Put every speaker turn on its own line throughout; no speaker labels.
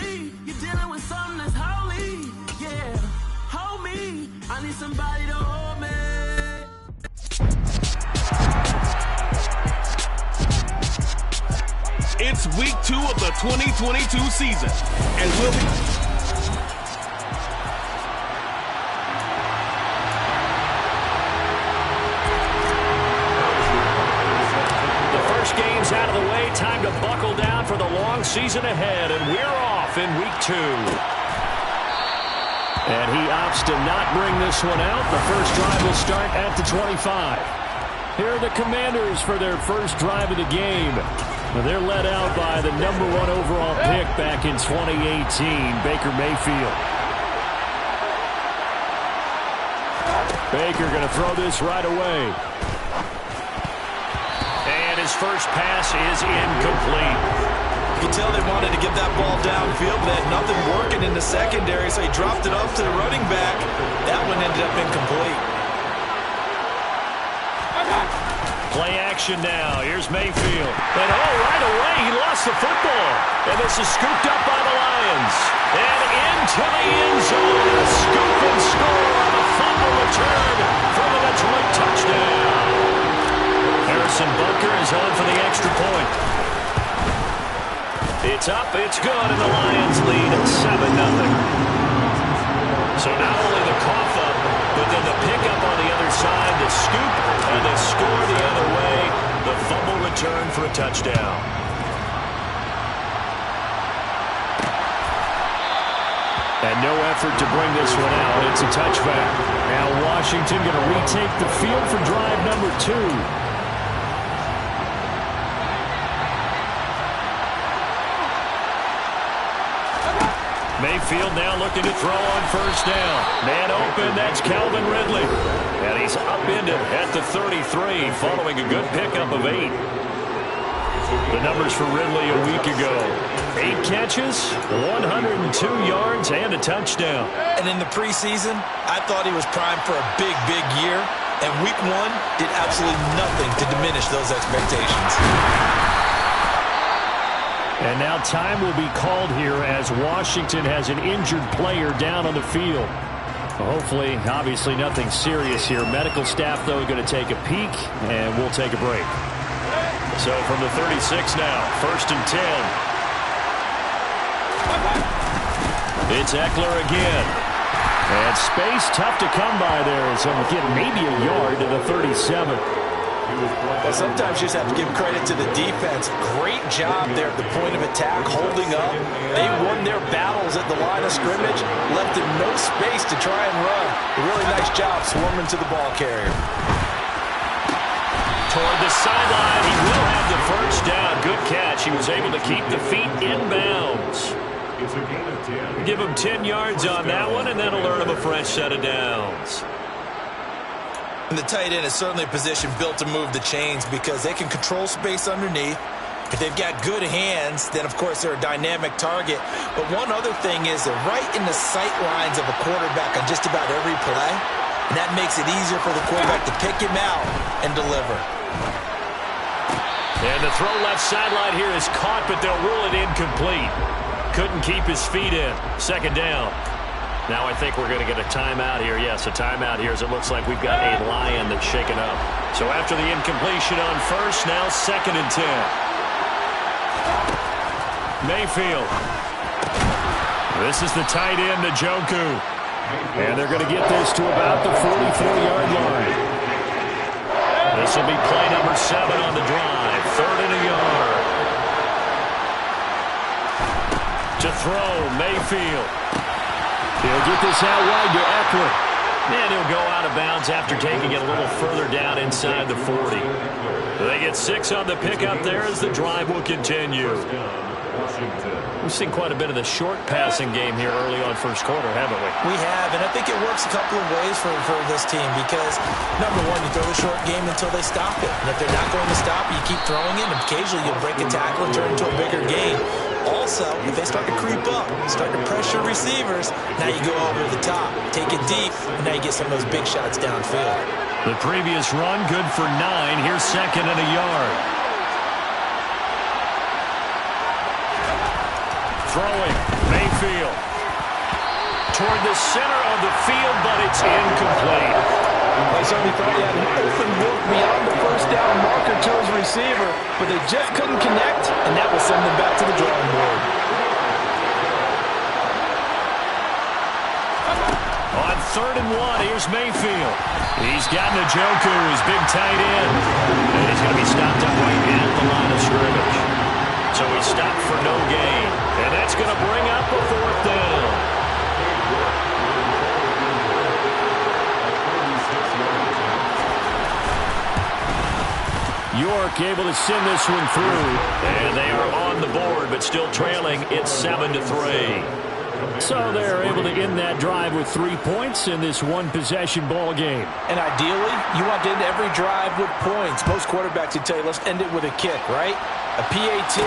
slowly. You're dealing with something that's holy. Yeah, hold me. I need somebody to hold me.
It's week 2 of the 2022 season, and we'll be...
Game's out of the way. Time to buckle down for the long season ahead, and we're off in week 2. And he opts to not bring this one out. The first drive will start at the 25. Here are the Commanders for their first drive of the game. They're led out by the #1 overall pick back in 2018, Baker Mayfield. Baker going to throw this right away. His first pass is incomplete.
You can tell they wanted to get that ball downfield, but had nothing working in the secondary, so he dropped it off to the running back. That one ended up incomplete.
Play action now. Here's Mayfield. And right away, he lost the football. And this is scooped up by the Lions. And into the end zone. A scoop and score on a fumble return for the Detroit touchdown. Harrison Butker is on for the extra point. It's up, it's good, and the Lions lead at 7-0. So not only the cough up, but then the pickup on the other side, the scoop, and the score the other way. The fumble return for a touchdown. And no effort to bring this one out. It's a touchback. Now Washington going to retake the field for drive number 2. Mayfield now looking to throw on first down. Man open, that's Calvin Ridley. And he's upended at the 33 following a good pickup of 8. The numbers for Ridley a week ago. 8 catches, 102 yards, and a touchdown.
And in the preseason, I thought he was primed for a big, big year. And week 1 did absolutely nothing to diminish those expectations.
And now time will be called here as Washington has an injured player down on the field. Hopefully, obviously nothing serious here. Medical staff, though, going to take a peek, and we'll take a break. So from the 36 now, 1st and 10. It's Eckler again. And space tough to come by there as he'll get maybe a yard to the 37.
Well, sometimes you just have to give credit to the defense. Great job there at the point of attack, holding up. They won their battles at the line of scrimmage, left them no space to try and run. A really nice job swarming to the ball carrier.
Toward the sideline, he will have the first down. Good catch. He was able to keep the feet in bounds. Give him 10 yards on that one, and that'll earn him a fresh set of downs.
And the tight end is certainly a position built to move the chains because they can control space underneath. If they've got good hands, then, of course, they're a dynamic target. But one other thing is they're right in the sight lines of a quarterback on just about every play. And that makes it easier for the quarterback to pick him out and deliver.
And the throw left sideline here is caught, but they'll rule it incomplete. Couldn't keep his feet in. 2nd down. Now I think we're going to get a timeout here. Yes, a timeout here as it looks like we've got a Lion that's shaken up. So after the incompletion on first, now 2nd and 10. Mayfield. This is the tight end, Njoku. And they're going to get this to about the 44-yard line. This will be play number 7 on the drive. 3rd and a yard. To throw, Mayfield. He'll get this out wide to Eckler. And he'll go out of bounds after taking it a little further down inside the 40. They get 6 on the pickup there as the drive will continue. We've seen quite a bit of the short passing game here early on first quarter, haven't we?
We have, and I think it works a couple of ways for this team because, number one, you throw the short game until they stop it. And if they're not going to stop it, you keep throwing it, and occasionally you'll break a tackle and turn it into a bigger game. Also, if they start to creep up, start to pressure receivers, now you go over the top, take it deep, and now you get some of those big shots downfield.
The previous run, good for 9. Here's 2nd and a yard. throwing. Mayfield. Toward the center of the field, but it's incomplete.
They certainly thought he had an open look beyond the first down marker to his receiver, but they just couldn't connect, and that will send them back to the drawing board.
On 3rd and 1, here's Mayfield. He's got Njoku, his big tight end. And he's going to be stopped up right at the line of scrimmage. So he's stopped for no gain. And that's going to bring up a 4th down. York able to send this one through. And they are on the board, but still trailing. It's 7-3. So they're able to end that drive with 3 points in this one-possession ball game.
And ideally, you want to end every drive with points. Most quarterbacks would tell you, let's end it with a kick, right? A PAT,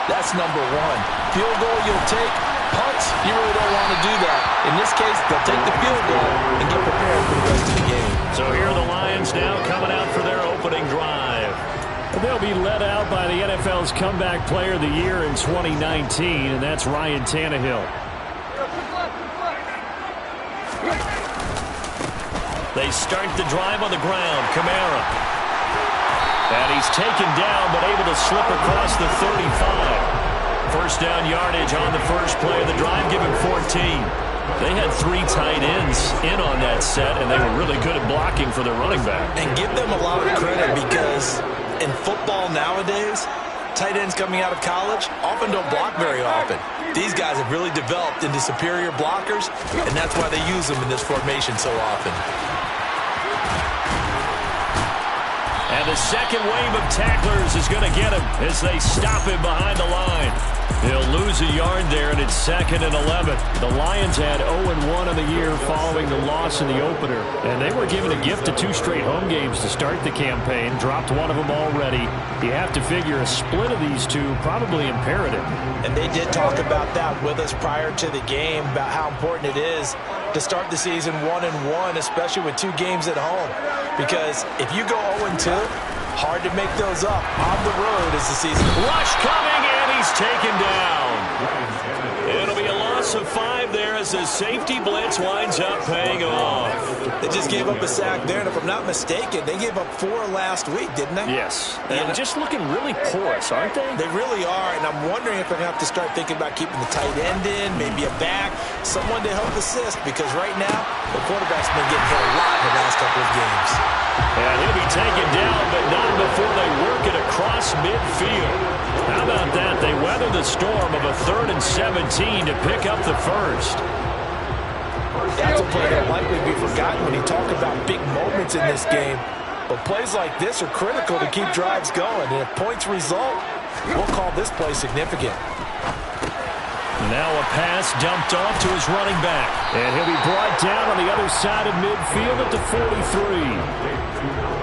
that's number 1. Field goal you'll take. Punts, you really don't want to do that. In this case, they'll take the field goal and get prepared for the rest of the game.
So here are the Lions now coming out for their opening drive. They'll be led out by the NFL's Comeback Player of the Year in 2019, and that's Ryan Tannehill. They start the drive on the ground. Kamara. And he's taken down, but able to slip across the 35. First down yardage on the first play of the drive, given 14. They had 3 tight ends in on that set, and they were really good at blocking for their running back.
And give them a lot of credit because in football nowadays, tight ends coming out of college often don't block very often. These guys have really developed into superior blockers, and that's why they use them in this formation so often.
And the second wave of tacklers is going to get him as they stop him behind the line. He'll lose a yard there, and it's 2nd and 11. The Lions had 0-1 on the year following the loss in the opener. And they were given a gift of 2 straight home games to start the campaign. Dropped one of them already. You have to figure a split of these two probably imperative.
And they did talk about that with us prior to the game, about how important it is to start the season 1-1, especially with 2 games at home. Because if you go 0-2, hard to make those up on the road as the season.
Rush coming, and he's taken down. It'll be a loss of 5 there as the safety blitz winds up paying off.
They just gave up a sack there, and if I'm not mistaken, they gave up 4 last week, didn't they?
Yes. And just looking really porous, aren't they?
They really are, and I'm wondering if I'm going to have to start thinking about keeping the tight end in, maybe a back, someone to help assist, because right now, the quarterback's been getting hit a lot in the last couple of games.
And he'll be taken down, but not before they work it across midfield. How about that? They weather the storm of a 3rd and 17 to pick up the first.
That's a play that likely be forgotten when you talk about big moments in this game. But plays like this are critical to keep drives going. And if points result, we'll call this play significant.
Now a pass dumped off to his running back. And he'll be brought down on the other side of midfield at the 43.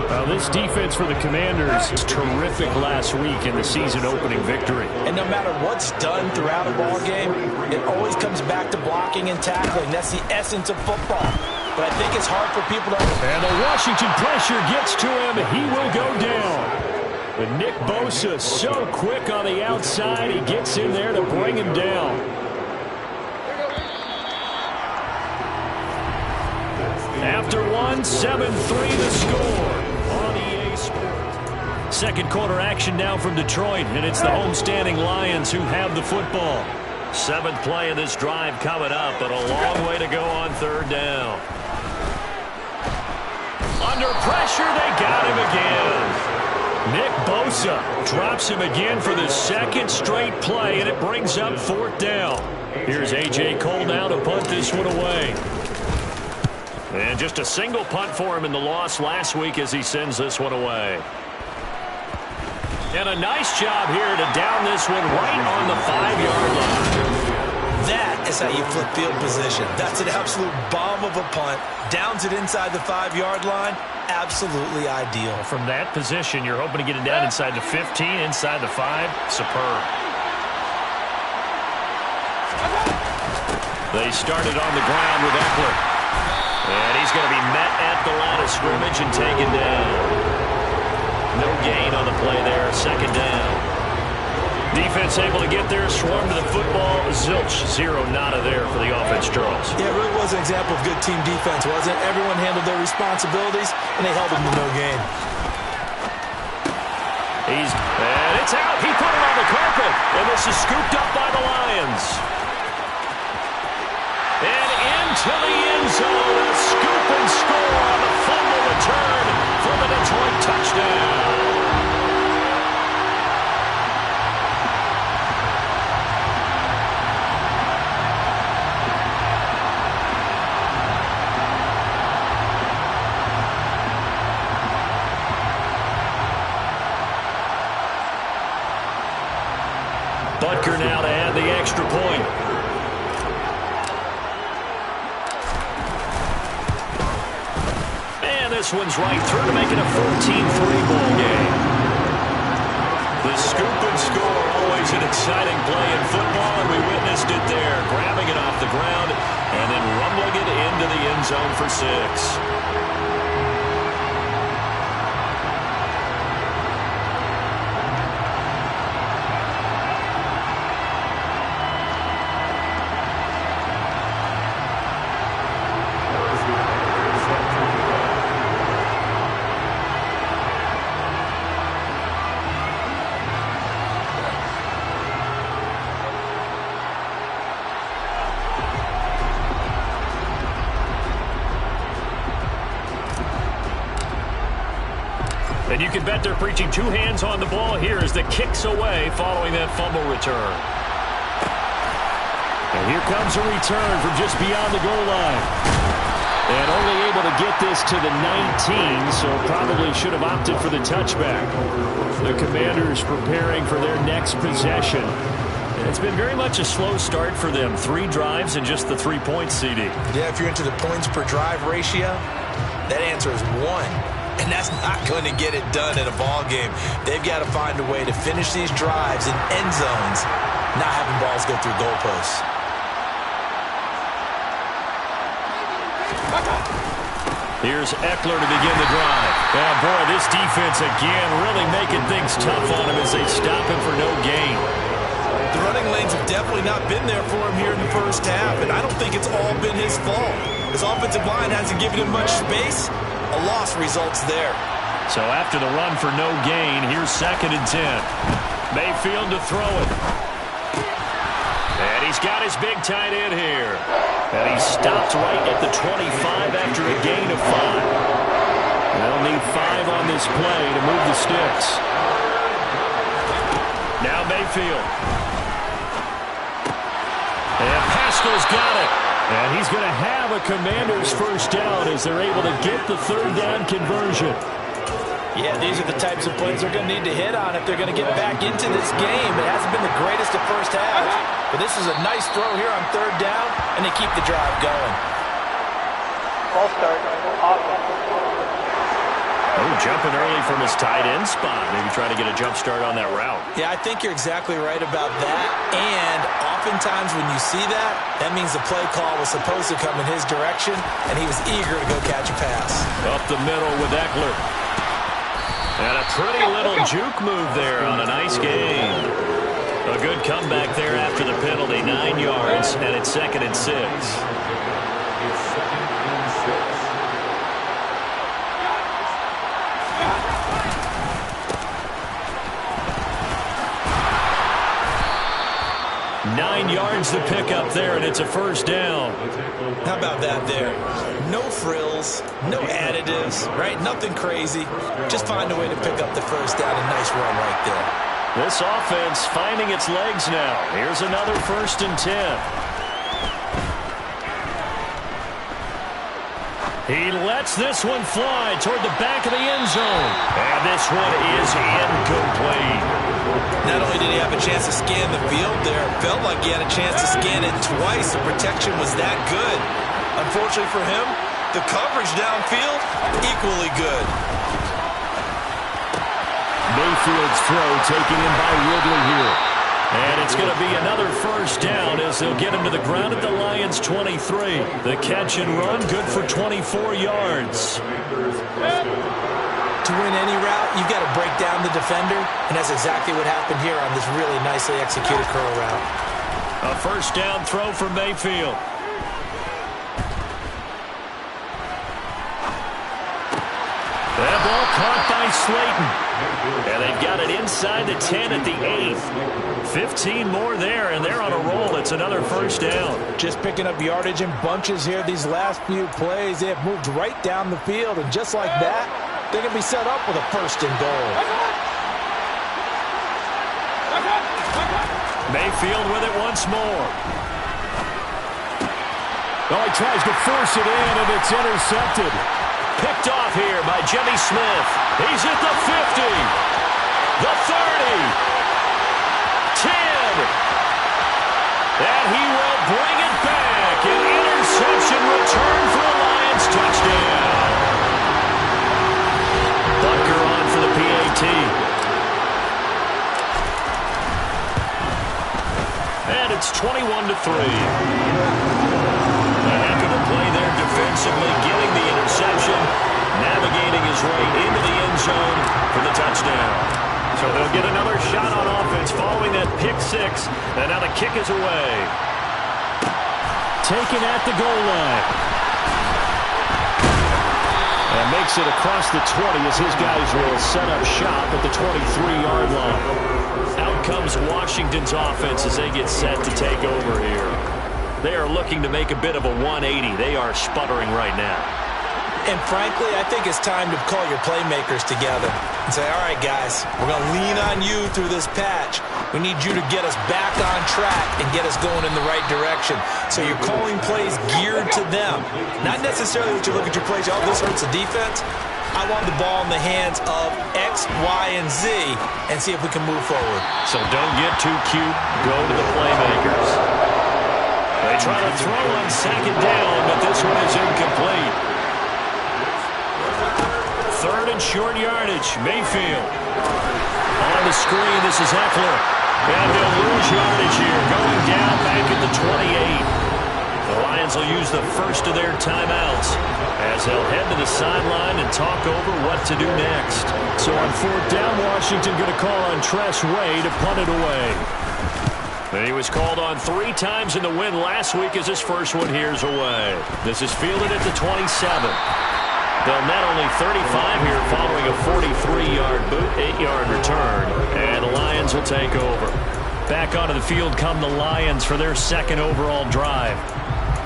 Well, this defense for the Commanders is terrific last week in the season-opening victory.
And no matter what's done throughout a ball game, it always comes back to blocking and tackling. That's the essence of football. But I think it's hard for people to...
And the Washington pressure gets to him, and he will go down. But Nick Bosa so quick on the outside, he gets in there to bring him down. After 7-3 the score on EA Sports. Second quarter action now from Detroit, and it's the homestanding Lions who have the football. 7th play of this drive coming up, but a long way to go on 3rd down. Under pressure, they got him again. Nick Bosa drops him again for the 2nd straight play, and it brings up 4th down. Here's A.J. Cole now to punt this one away. And just a single punt for him in the loss last week as he sends this one away. And a nice job here to down this one right on the 5-yard line.
That is how you flip field position. That's an absolute bomb of a punt. Downs it inside the 5-yard line. Absolutely ideal.
From that position, you're hoping to get it down inside the 15, inside the 5. Superb. They started on the ground with Eckler. And he's going to be met at the line of scrimmage and taken down. No gain on the play there. 2nd down. Defense able to get there, swarm to the football. Zilch, zero, nada there for the offense, Charles.
Yeah, it really was an example of good team defense, wasn't it? Everyone handled their responsibilities, and they held them to no gain.
And it's out. He put it on the carpet, and this is scooped up by the Lions. And into the end zone, a scoop and score on the fumble return for the Detroit touchdown. Butker now to add the extra point. And this one's right through to make it a 14-3 ball game. The scoop and score, always an exciting play in football, and we witnessed it there, grabbing it off the ground and then rumbling it into the end zone for 6. And you can bet they're preaching two hands on the ball here as the kick's away following that fumble return. And here comes a return from just beyond the goal line. And only able to get this to the 19, so probably should have opted for the touchback. The Commanders preparing for their next possession. And it's been very much a slow start for them. 3 drives and just the 3 points, CD.
Yeah, if you're into the points per drive ratio, that answer is 1. And that's not going to get it done in a ball game. They've got to find a way to finish these drives in end zones, not having balls go through goalposts.
Here's Eckler to begin the drive. Oh, boy, this defense again really making things tough on him as they stop him for no gain.
The running lanes have definitely not been there for him here in the first half, and I don't think it's all been his fault. His offensive line hasn't given him much space. A loss results there.
So after the run for no gain, here's 2nd and 10. Mayfield to throw it. And he's got his big tight end here. And he stopped right at the 25 after a gain of 5. They'll need 5 on this play to move the sticks. Now Mayfield. And Pascal's got it. And he's going to have a Commanders first down as they're able to get the 3rd down conversion.
Yeah, these are the types of plays they're going to need to hit on if they're going to get back into this game. It hasn't been the greatest of first halves, but this is a nice throw here on 3rd down, and they keep the drive going.
Ball start, offense.
Oh, jumping early from his tight end spot. Maybe trying to get a jump start on that route.
Yeah, I think you're exactly right about that. And oftentimes when you see that, that means the play call was supposed to come in his direction, and he was eager to go catch a pass.
Up the middle with Eckler. And a pretty little juke move there on a nice game. A good comeback there after the penalty. 9 yards, and it's 2nd and 6. 9 yards to pick up there, and it's a first down.
How about that there? No frills, no additives, right? Nothing crazy. Just find a way to pick up the first down. A nice run right there.
This offense finding its legs now. Here's another 1st and 10. He lets this one fly toward the back of the end zone. And this one is incomplete.
Not only did he have a chance to scan the field there, it felt like he had a chance to scan it twice. The protection was that good. Unfortunately for him, the coverage downfield, equally good.
Mayfield's throw taken in by Ridley here. And it's going to be another first down as they'll get him to the ground at the Lions' 23. The catch and run, good for 24 yards.
to win any route, you've got to break down the defender, and that's exactly what happened here on this really nicely executed curl route.
A first down throw for Mayfield. That ball caught by Slayton. And they've got it inside the 10 at the 8. 15 more there, and they're on a roll. It's another first down.
Just picking up yardage in bunches here these last few plays. They have moved right down the field, and just like that, they're going to be set up with a first and goal.
Mayfield with it once more. Oh, he tries to force it in, and it's intercepted. Picked off here by Jimmy Smith. He's at the 50, the 30, 10, and he will bring it back. An interception return for a Lions touchdown. Butker on for the PAT. And it's 21-3. Heck of a play there defensively, getting the interception, navigating his way into the end zone for the touchdown. So they'll get another shot on offense following that pick six, and now the kick is away. Taken at the goal line. And makes it across the 20 as his guys will set up shop at the 23-yard line. Out comes Washington's offense as they get set to take over here. They are looking to make a bit of a 180. They are sputtering right now.
And frankly, I think it's time to call your playmakers together and say, all right, guys, we're going to lean on you through this patch. We need you to get us back on track and get us going in the right direction. So you're calling plays geared to them. Not necessarily that you look at your plays, oh, this hurts the defense. I want the ball in the hands of X, Y, and Z and see if we can move forward.
So don't get too cute. Go to the playmakers. They try to throw on second down, but this one is incomplete. Third and short yardage. Mayfield. On the screen, this is Eckler. And they'll lose yardage here. Going down back at the 28. The Lions will use the first of their timeouts as they'll head to the sideline and talk over what to do next. So on fourth down, Washington going to call on Tress Way to punt it away. And he was called on 3 times in the win last week as his first one here's away. This is fielded at the 27. They'll net only 35 here following a 43-yard boot, 8-yard return. And the Lions will take over. Back onto the field come the Lions for their second overall drive.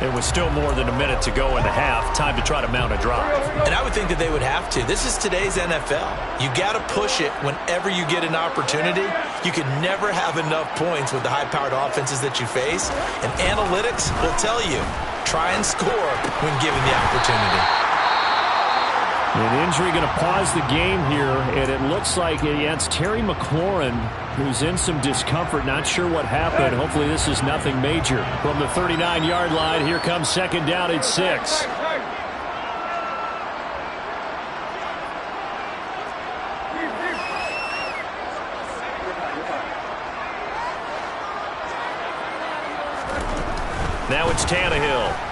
It was still more than a minute to go in the half. Time to try to mount a drive.
And I would think that they would have to. This is today's NFL. You got to push it whenever you get an opportunity. You can never have enough points with the high-powered offenses that you face. And analytics will tell you, try and score when given the opportunity.
An injury going to pause the game here, and it looks like it's Terry McLaurin who's in some discomfort. Not sure what happened. Hopefully this is nothing major. From the 39-yard line, here comes second down at 6. Now it's Tannehill.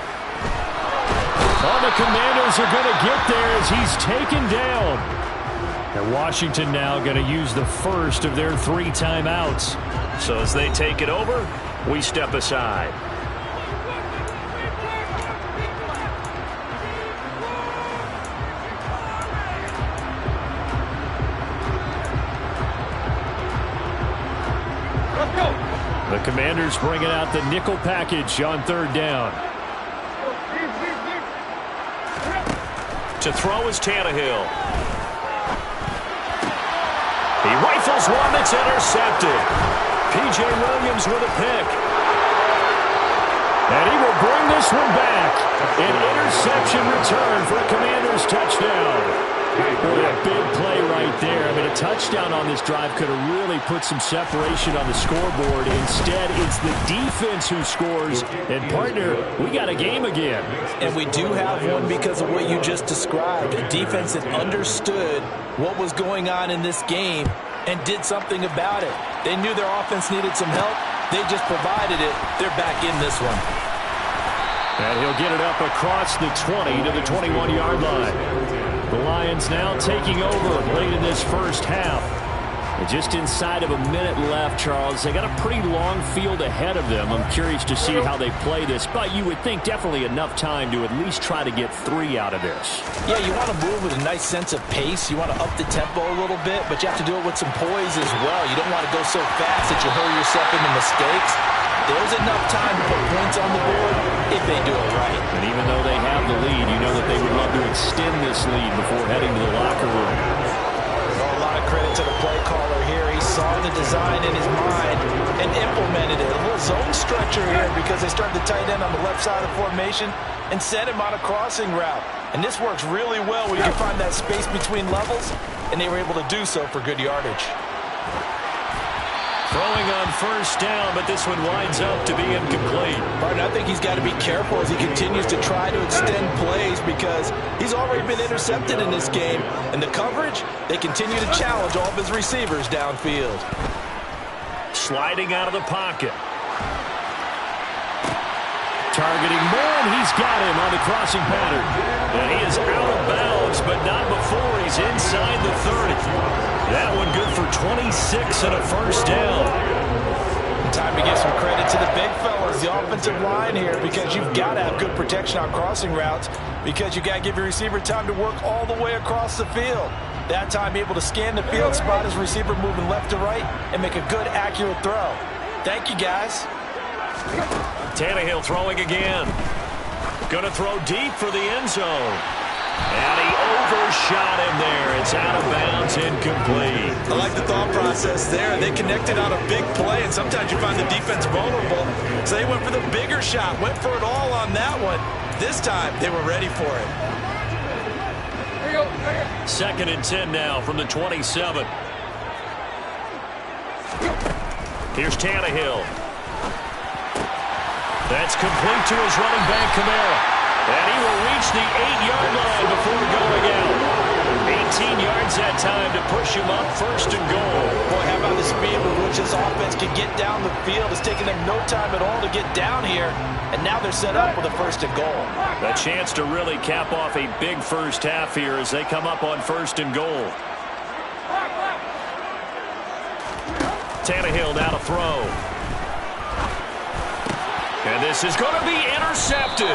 Oh, the Commanders are going to get there as he's taken down. And Washington now going to use the first of their 3 timeouts. So as they take it over, we step aside.
Let's go.
The Commanders bringing out the nickel package on third down. To throw is Tannehill. He rifles one that's intercepted. P.J. Williams with a pick. And he will bring this one back. An interception return for a Commanders touchdown. Boy, a big play right there. I mean, a touchdown on this drive could have really put some separation on the scoreboard. Instead, it's the defense who scores. And, partner, we got a game again.
And we do have one because of what you just described. A defense that understood what was going on in this game and did something about it. They knew their offense needed some help. They just provided it. They're back in this one.
And he'll get it up across the 20 to the 21-yard line. The Lions now taking over late in this first half. And just inside of a minute left, Charles. They got a pretty long field ahead of them. I'm curious to see how they play this, but you would think definitely enough time to at least try to get 3 out of this.
Yeah, you want to move with a nice sense of pace. You want to up the tempo a little bit, but you have to do it with some poise as well. You don't want to go so fast that you hurry yourself into mistakes. There's enough time to put points on the board if they do it right.
And even though they have the lead, you know that they would love to extend this lead before heading to the locker room.
A lot of credit to the play caller here. He saw the design in his mind and implemented it. A little zone structure here because they started the tight end on the left side of the formation and sent him on a crossing route. And this works really well where you can find that space between levels, and they were able to do so for good yardage.
Throwing on first down, but this one winds up to be incomplete.
Martin, I think he's got to be careful as he continues to try to extend plays because he's already been intercepted in this game. And the coverage, they continue to challenge all of his receivers downfield.
Sliding out of the pocket. Targeting more, and he's got him on the crossing pattern. And he is out of bounds, but not before he's inside the 30. That one good for 26 and a first down.
Time to give some credit to the big fellas, the offensive line here, because you've got to have good protection on crossing routes because you've got to give your receiver time to work all the way across the field. That time able to scan the field, spot his receiver moving left to right, and make a good, accurate throw. Thank you, guys.
Tannehill throwing again. Going to throw deep for the end zone. And he overshot him there. It's out of bounds, incomplete.
I like the thought process there. They connected on a big play, and sometimes you find the defense vulnerable. So they went for the bigger shot, went for it all on that one. This time, they were ready for it.
2nd and 10 now from the 27. Here's Tannehill. That's complete to his running back, Kamara. And he will reach the 8-yard line before going out. 18 yards that time to push him up 1st and goal.
Boy, how about the speed with which this offense can get down the field? It's taken them no time at all to get down here. And now they're set up with a 1st and goal.
A chance to really cap off a big first half here as they come up on 1st and goal. Tannehill now to throw. And this is going to be intercepted.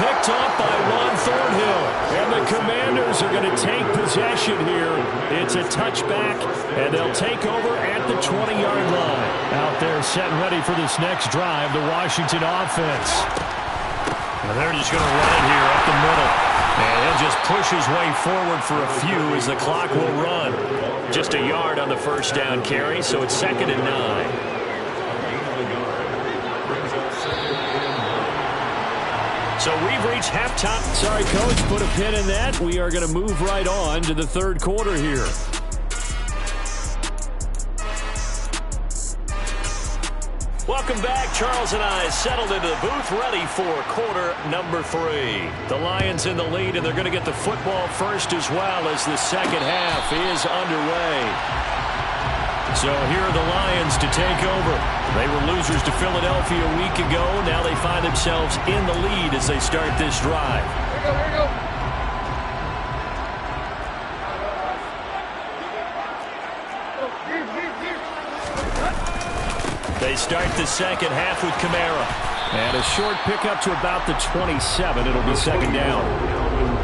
Picked up by Juan Thornhill. And the Commanders are going to take possession here. It's a touchback, and they'll take over at the 20-yard line. Out there set and ready for this next drive, the Washington offense. And they're just going to run it here up the middle. And he'll just push his way forward for a few as the clock will run. Just a yard on the first down carry, so it's 2nd and 9. So we've reached halftime. Sorry, Coach, put a pin in that. We are going to move right on to the 3rd quarter here. Welcome back. Charles and I settled into the booth, ready for quarter number 3. The Lions in the lead, and they're going to get the football first as well as the second half is underway. So here are the Lions to take over. They were losers to Philadelphia a week ago. Now they find themselves in the lead as they start this drive.
Here we go.
They start the second half with Kamara. And a short pickup to about the 27. It'll be 2nd down.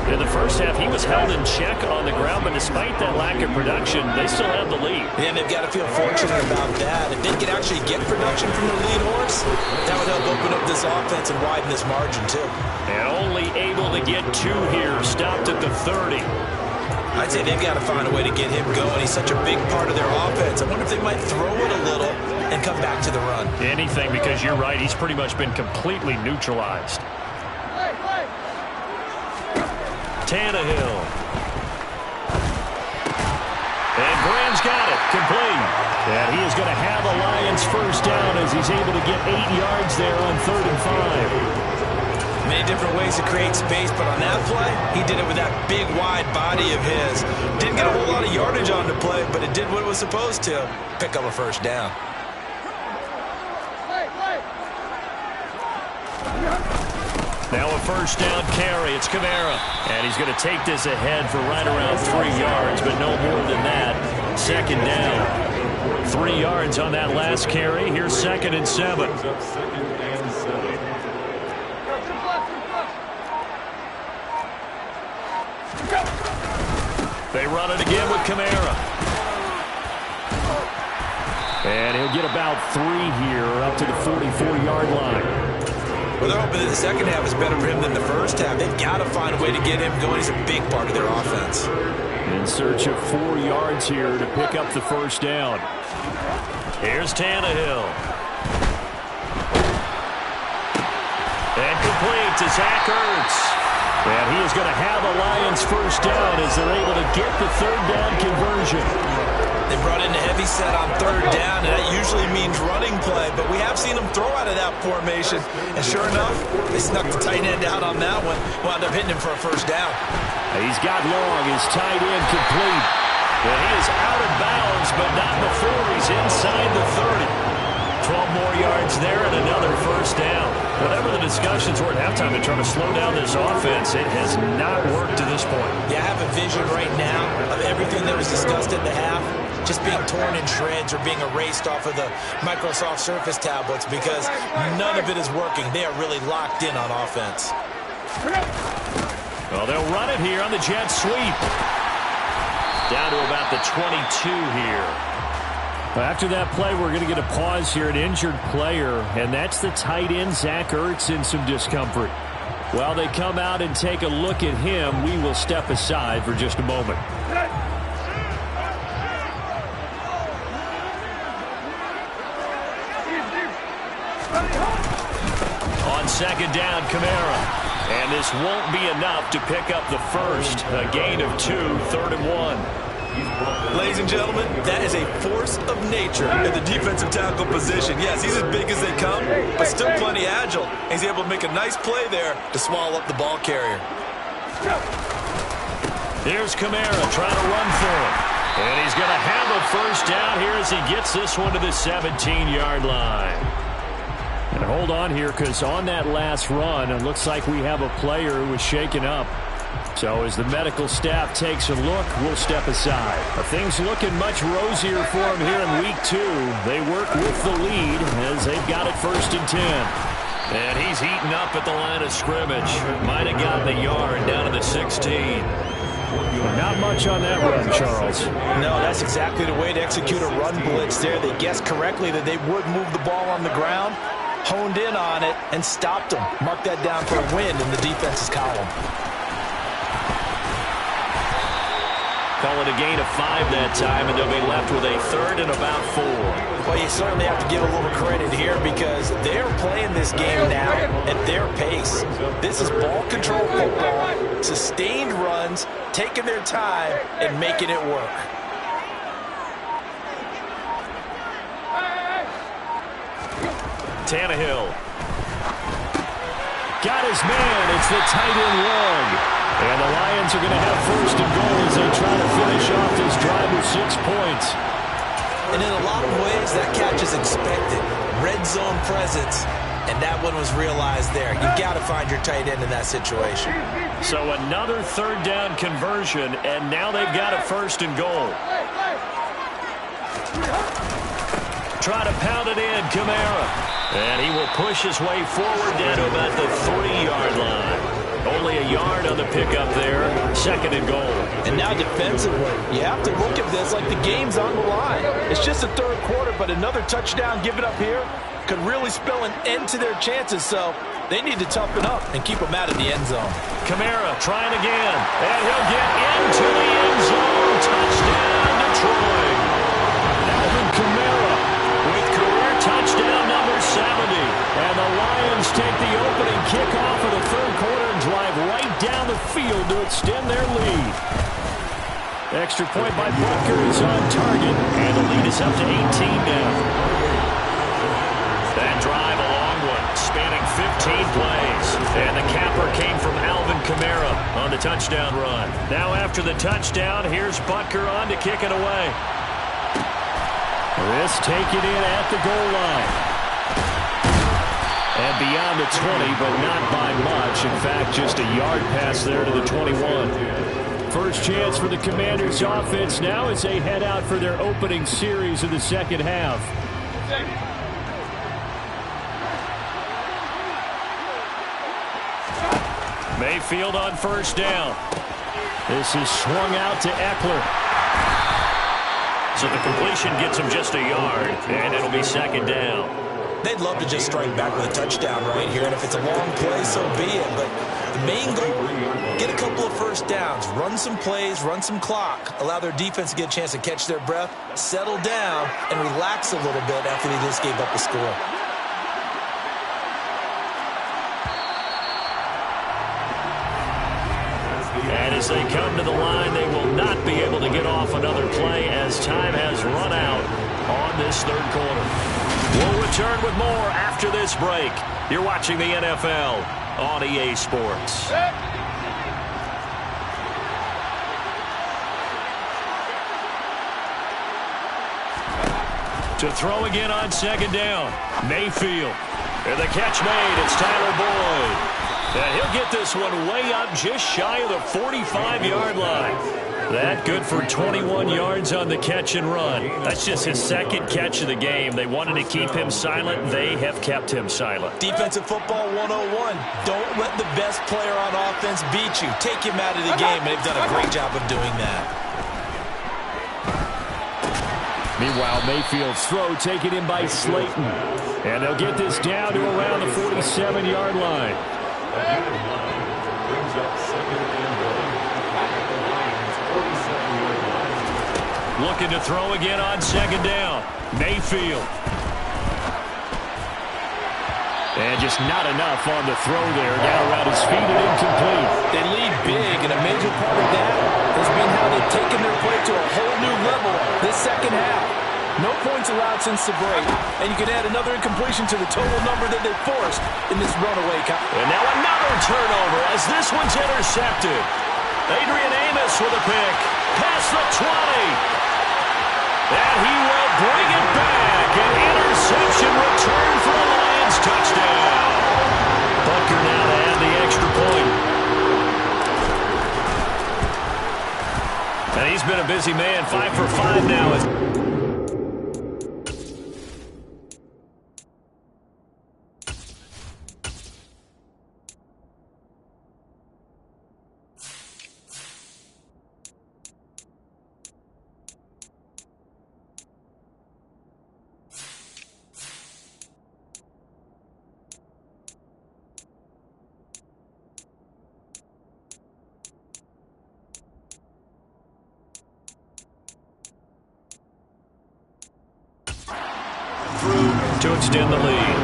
In the first half, he was held in check on the ground, but despite that lack of production, they still have the lead.
And they've got to feel fortunate about that. If they can actually get production from their lead horse, that would help open up this offense and widen this margin, too.
And only able to get 2 here, stopped at the 30.
I'd say they've got to find a way to get him going. He's such a big part of their offense. I wonder if they might throw it a little and come back to the run.
Anything, because you're right, he's pretty much been completely neutralized. Tannehill. And Graham's got it, complete. And he is going to have a Lions first down as he's able to get 8 yards there on 3rd and 5.
Many different ways to create space, but on that play, he did it with that big, wide body of his. Didn't get a whole lot of yardage on the play, but it did what it was supposed to. Pick up a first down.
Now a first down carry. It's Kamara. And he's going to take this ahead for right around 3 yards, but no more than that. Second down. 3 yards on that last carry. Here's 2nd and 7. They run it again with Kamara. And he'll get about 3 here up to the 44-yard line.
Well, they're hoping that the second half is better for him than the first half. They've got to find a way to get him going. He's a big part of their offense.
In search of 4 yards here to pick up the first down. Here's Tannehill. And complete to Zach Ertz. And he is going to have a Lions first down as they're able to get the third down conversion.
They brought in a heavy set on third down, and that usually means running play, but we have seen them throw out of that formation. And sure enough, they snuck the tight end out on that one, wound up hitting him for a first down.
He's got Long, his tight end complete. And he is out of bounds, but not before he's inside the 30. 12 more yards there and another first down. Whatever the discussions were at halftime to try to slow down this offense, it has not worked to this point.
Yeah, I have a vision right now of everything that was discussed at the half just being torn in shreds or being erased off of the Microsoft Surface tablets because none of it is working. They are really locked in on offense.
Well, they'll run it here on the jet sweep. Down to about the 22 here. After that play, we're going to get a pause here, an injured player, and that's the tight end, Zach Ertz, in some discomfort. While they come out and take a look at him, we will step aside for just a moment. On second down, Kamara. And this won't be enough to pick up the first. A gain of 2, 3rd and 1.
Ladies and gentlemen, that is a force of nature in the defensive tackle position. Yes, he's as big as they come, but still plenty agile. He's able to make a nice play there to swallow up the ball carrier.
Here's Kamara trying to run for him. And he's going to have a first down here as he gets this one to the 17-yard line. And hold on here, because on that last run, it looks like we have a player who was shaken up. So as the medical staff takes a look, we'll step aside. Things looking much rosier for him here in week 2. They work with the lead as they've got it 1st and 10. And he's eaten up at the line of scrimmage. Might have gotten a yard down to the 16. Not much on that run, Charles.
No, that's exactly the way to execute a run blitz there. They guessed correctly that they would move the ball on the ground, honed in on it, and stopped them. Mark that down for a win in the defense's column.
Call it a gain of 5 that time, and they'll be left with a 3rd and about 4.
Well, you certainly have to give a little credit here because they're playing this game now at their pace. This is ball control football, sustained runs, taking their time, and making it work.
Tannehill. Got his man. It's the tight end Long. And the Lions are going to have 1st and goal as they try to finish off this drive with 6 points.
And in a lot of ways, that catch is expected. Red zone presence, and that one was realized there. You've got to find your tight end in that situation.
So another 3rd down conversion, and now they've got a 1st and goal. Try to pound it in, Kamara. And he will push his way forward down to about the 3-yard line. Only a yard on the pickup there. 2nd and goal.
And now defensively, you have to look at this like the game's on the line. It's just the 3rd quarter, but another touchdown given up here could really spell an end to their chances. So they need to toughen up and keep them out of the end zone.
Kamara trying again. And he'll get into the end zone. Touchdown, Detroit. Alvin Kamara with career touchdown number 70. And the Lions take the opening kickoff of the 3rd quarter and drive right down the field to extend their lead. Extra point by Butker is on target, and the lead is up to 18 now. That drive, a long one, spanning 15 plays. And the capper came from Alvin Kamara on the touchdown run. Now after the touchdown, here's Butker on to kick it away. This taken in at the goal line. And beyond the 20, but not by much. In fact, just a yard pass there to the 21. First chance for the Commanders offense now as they head out for their opening series of the second half. Mayfield on first down. This is swung out to Eckler. So the completion gets him just a yard, and it'll be second down.
They'd love to just strike back with a touchdown right here, and if it's a long play, so be it. But the main goal, get a couple of first downs, run some plays, run some clock, allow their defense to get a chance to catch their breath, settle down, and relax a little bit after they just gave up the score.
And as they come to the line, they will not be able to get off another play as time has run out on this third quarter. We'll return with more after this break. You're watching the NFL on EA Sports. To throw again on second down, Mayfield. And the catch made, it's Tyler Boyd. And he'll get this one way up just shy of the 45-yard line. That good for 21 yards on the catch and run. That's just his second catch of the game. They wanted to keep him silent. They have kept him silent.
Defensive football 101. Don't let the best player on offense beat you. Take him out of the game, and they've done a great job of doing that.
Meanwhile, Mayfield's throw taken in by Slayton. And they'll get this down to around the 47-yard line. Looking to throw again on second down. Mayfield. And just not enough on the throw there. Down around his feet and incomplete.
They lead big, and a major part of that has been how they've taken their play to a whole new level this second half. No points allowed since the break, and you can add another incompletion to the total number that they forced in this runaway.
And now another turnover as this one's intercepted. Adrian Amos with a pick. Past the 20. And he will bring it back. An interception return for a Lions touchdown. Butker now to add the extra point. And he's been a busy man. 5 for 5 now. To extend the lead.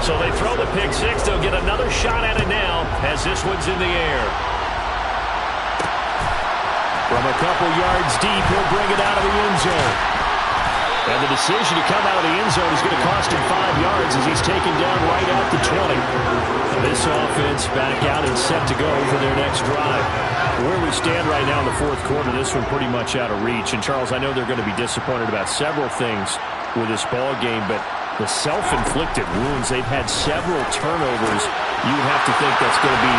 So they throw the pick six. They'll get another shot at it now as this one's in the air. From a couple yards deep, he'll bring it out of the end zone. And the decision to come out of the end zone is going to cost him 5 yards as he's taken down right at the 20. This offense back out and set to go for their next drive. Where we stand right now in the fourth quarter, this one pretty much out of reach. And, Charles, I know they're going to be disappointed about several things with this ball game, but the self-inflicted wounds, they've had several turnovers. You would have to think that's going to be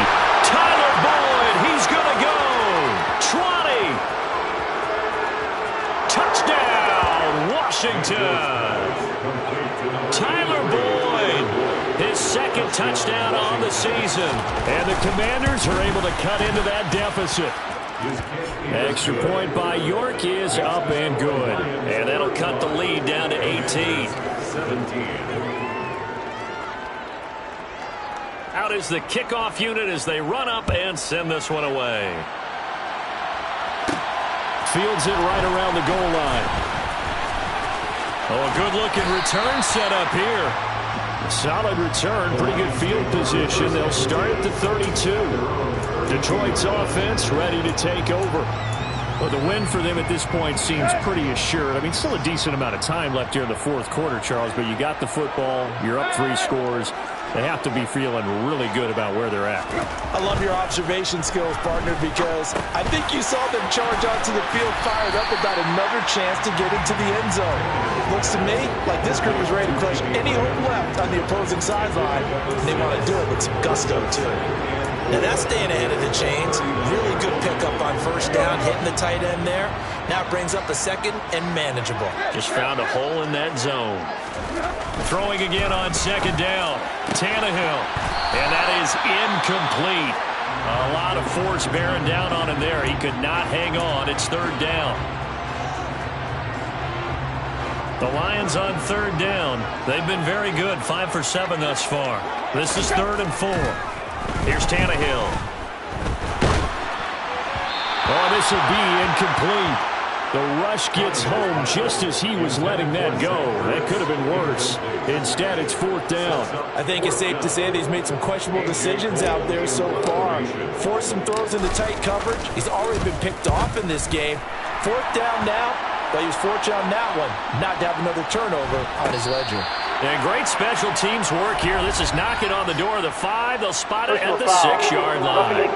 Tyler Boyd. He's going to go. 20. Touchdown, Washington. Tyler Boyd, his second touchdown on the season. And the Commanders are able to cut into that deficit. Extra point by York is up and good. And that'll cut the lead down to 18. Out is the kickoff unit as they run up and send this one away. Fields it right around the goal line. Oh, a good-looking return set up here. Solid return, pretty good field position. They'll start at the 32. Detroit's offense ready to take over. Well, the win for them at this point seems pretty assured. I mean, still a decent amount of time left here in the fourth quarter, Charles, but you got the football, you're up 3 scores. They have to be feeling really good about where they're at.
I love your observation skills, partner, because I think you saw them charge onto the field fired up about another chance to get into the end zone. Looks to me like this group is ready to crush any hope left on the opposing sideline. They want to do it with some gusto, too. Now that's staying ahead of the chains. Really good pickup on first down, hitting the tight end there. Now it brings up a second and manageable.
Just found a hole in that zone. Throwing again on second down. Tannehill. And that is incomplete. A lot of force bearing down on him there. He could not hang on. It's third down. The Lions on third down. They've been very good. 5 for 7 thus far. This is 3rd and 4. Here's Tannehill. Oh, this will be incomplete. The rush gets home just as he was letting that go. That could have been worse. Instead, it's 4th down.
I think it's safe to say that he's made some questionable decisions out there so far. Forced some throws into tight coverage. He's already been picked off in this game. 4th down now, but he was fortunate on that one not to have another turnover on his ledger.
And great special teams work here. This is knocking on the door of the 5. They'll spot it at the 6-yard line.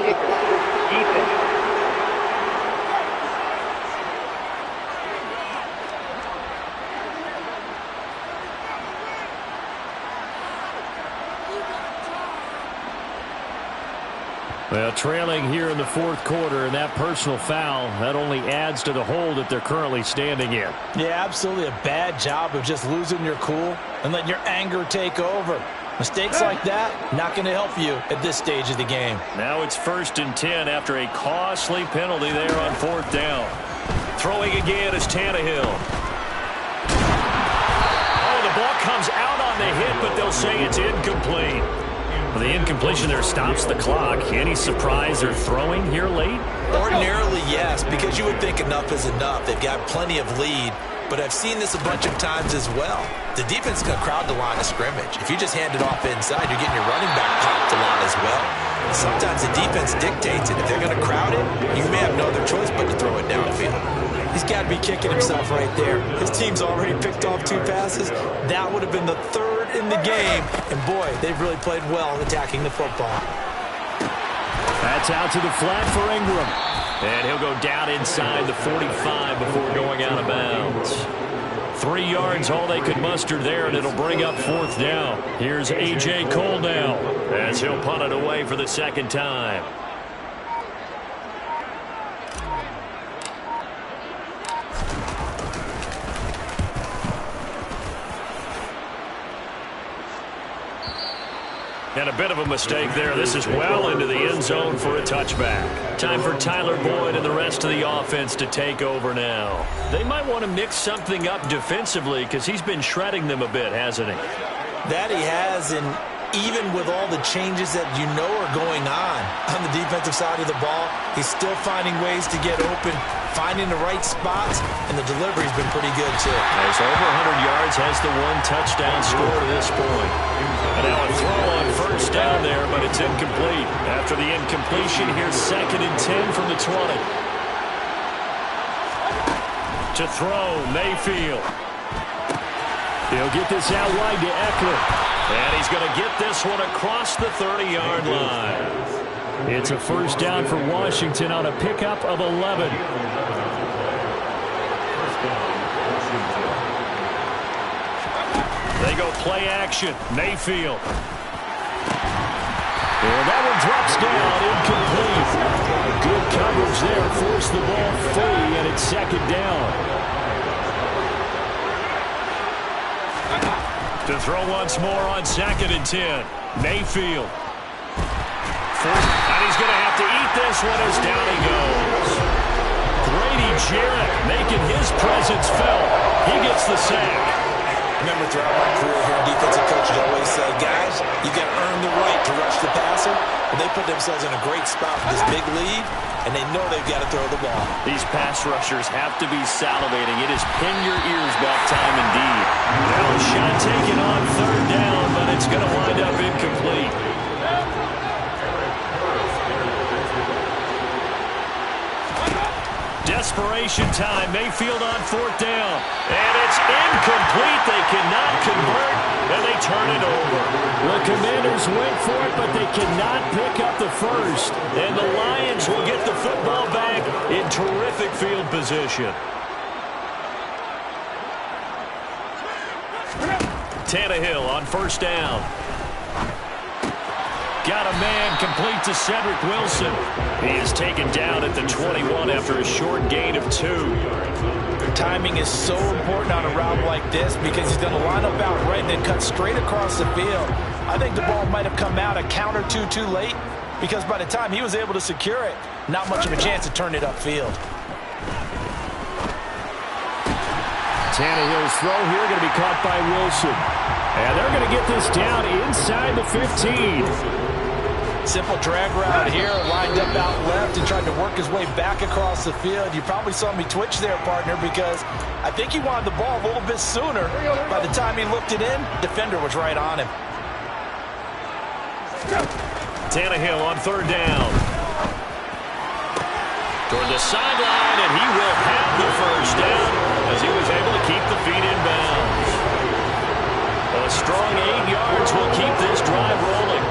Well, trailing here in the fourth quarter, and that personal foul, that only adds to the hole that they're currently standing in.
Yeah, absolutely a bad job of just losing your cool and letting your anger take over. Mistakes like that, not going to help you at this stage of the game.
Now it's 1st and 10 after a costly penalty there on 4th down. Throwing again is Tannehill. Oh, the ball comes out on the hit, but they'll say it's incomplete. Well, the incompletion there stops the clock. Any surprise they're throwing here late?
Ordinarily, yes, because you would think enough is enough. They've got plenty of lead, but I've seen this a bunch of times as well. The defense is going to crowd the line of scrimmage. If you just hand it off inside, you're getting your running back popped a lot as well. And sometimes the defense dictates it. If they're going to crowd it, you may have no other choice but to throw it downfield. He's got to be kicking himself right there. His team's already picked off 2 passes. That would have been the 3rd in the game. And, boy, they've really played well attacking the football.
That's out to the flat for Ingram. And he'll go down inside the 45 before going out of bounds. 3 yards, all they could muster there, and it'll bring up 4th down. Here's A.J. Cole now as he'll punt it away for the 2nd time. And a bit of a mistake there. This is well into the end zone for a touchback. Time for Tyler Boyd and the rest of the offense to take over now. They might want to mix something up defensively because he's been shredding them a bit, hasn't he?
That he has, and even with all the changes that you know are going on the defensive side of the ball, he's still finding ways to get open, finding the right spots, and the delivery's been pretty good, too.
He's over 100 yards, has the 1 touchdown score to this point. And now a throw on first down there, but it's incomplete. After the incompletion, here's 2nd and 10 from the 20. To throw, Mayfield. He'll get this out wide to Eckler. And he's going to get this one across the 30-yard line. It's a first down for Washington on a pickup of 11. They go play action. Mayfield. And that one drops down, incomplete. Good coverage there, forced the ball free, and it's 2nd down. To throw once more on 2nd and 10. Mayfield. And he's going to have to eat this one as down he goes. Grady Jarrett making his presence felt. He gets the sack.
Remember, throughout my career here, defensive coaches always say, guys, you got to earn the right to rush the passer. And they put themselves in a great spot with this big lead, and they know they've got to throw the ball.
These pass rushers have to be salivating. It is pin your ears back time indeed. Now a shot taken on 3rd down, but it's going to wind up incomplete. desperation time. Mayfield on 4th down. And it's incomplete. They cannot convert, and they turn it over. The Commanders went for it, but they cannot pick up the first. And the Lions will get the football back in terrific field position. Tannehill on 1st down. Got a man complete to Cedric Wilson. He is taken down at the 21 after a short gain of 2.
Timing is so important on a route like this because he's going to line up out right and then cut straight across the field. I think the ball might have come out a count or two too late because by the time he was able to secure it, not much of a chance to turn it upfield.
Tannehill's throw here going to be caught by Wilson. And they're going to get this down inside the 15.
Simple drag route here, lined up out left and tried to work his way back across the field. You probably saw me twitch there, partner, because I think he wanted the ball a little bit sooner. By the time he looked it in, defender was right on him.
Tannehill on 3rd down. Toward the sideline, and he will have the 1st down as he was able to keep the feet in bounds. A strong 8 yards will keep this drive rolling.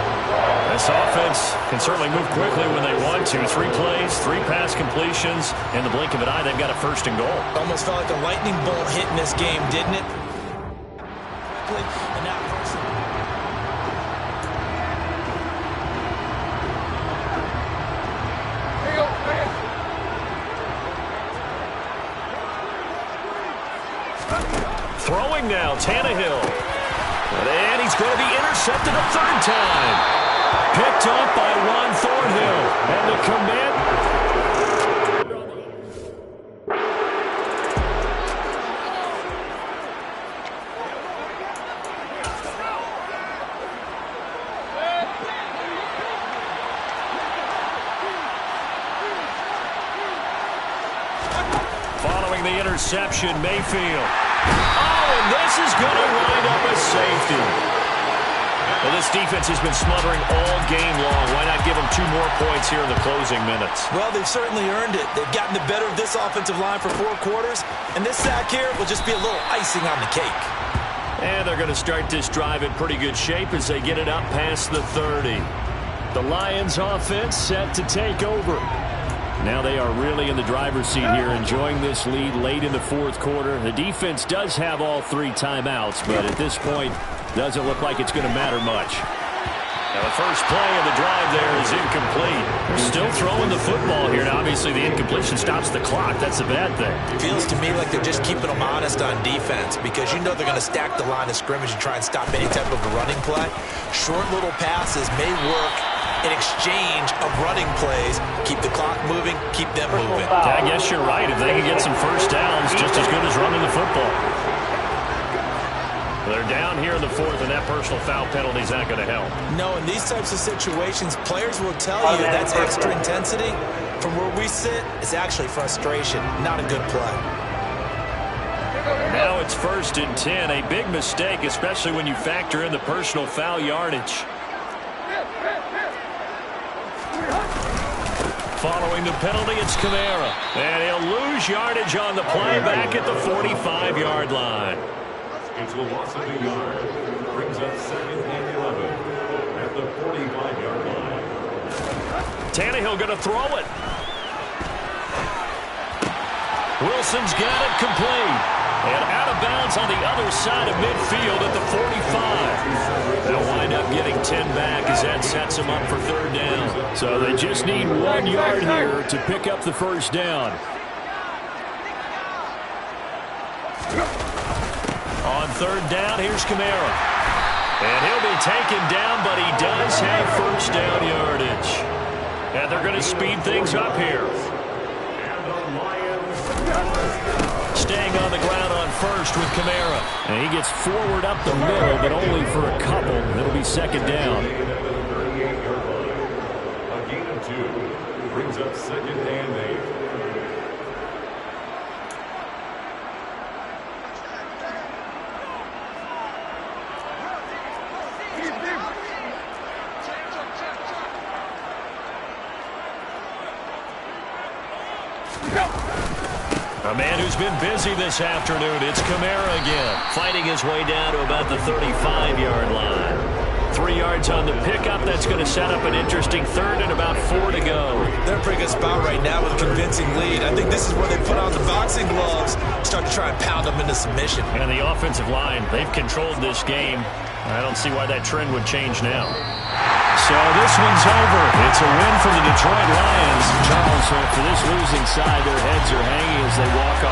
This offense can certainly move quickly when they want to. 3 plays, 3 pass completions. In the blink of an eye, they've got a 1st and goal.
Almost felt like a lightning bolt hit in this game, didn't it? And now
throwing now, Tannehill. And he's going to be intercepted a 3rd time. Picked off by Juan Thornhill. And the command. Following the interception, Mayfield. Oh, and this is going to wind up a safety. Well, this defense has been smothering all game long. Why not give them 2 more points here in the closing minutes?
Well, they've certainly earned it. They've gotten the better of this offensive line for 4 quarters, and this sack here will just be a little icing on the cake.
And they're going to start this drive in pretty good shape as they get it up past the 30. The Lions offense set to take over. Now they are really in the driver's seat here, enjoying this lead late in the 4th quarter. The defense does have all 3 timeouts, but at this point, doesn't look like it's going to matter much. Now the first play of the drive there is incomplete. They're still throwing the football here. Now obviously the incompletion stops the clock. That's a bad thing.
Feels to me like they're just keeping them honest on defense because you know they're going to stack the line of scrimmage and try and stop any type of a running play. Short little passes may work in exchange of running plays. Keep the clock moving, keep them moving.
Yeah, I guess you're right. If they can get some 1st downs, just as good as running the football. They're down here in the 4th, and that personal foul penalty is not going to help. No, in these types of situations, players will tell you that's extra intensity. From where we sit, it's actually frustration, not a good play. Now it's 1st and 10, a big mistake, especially when you factor in the personal foul yardage. Following the penalty, it's Kamara. And he'll lose yardage on the play back at the 45-yard line.
It's a loss of a yard. Brings up 2nd and 11 at the 45-yard line.
Tannehill going to throw it. Wilson's got it complete. And out of bounds on the other side of midfield at the 45. They'll wind up getting 10 back as that sets them up for 3rd down. So they just need 1 yard here to pick up the 1st down. On 3rd down, here's Kamara. And he'll be taken down, but he does have 1st down yardage. And they're going to speed things up here. Staying on the ground on 1st with Kamara. And he gets forward up the middle, but only for a couple. It'll be 2nd down.
A gain of 2 brings up 2nd and 8.
A man who's been busy this afternoon. It's Kamara again, fighting his way down to about the 35-yard line. 3 yards on the pickup. That's going to set up an interesting third and about 4 to go.
They're in a pretty good spot right now with a convincing lead. I think this is where they put on the boxing gloves, start to try and pound them into submission.
And the offensive line, they've controlled this game. I don't see why that trend would change now. So this one's over. It's a win for the Detroit Lions. Charles, for this losing side, their heads are hanging as they walk off.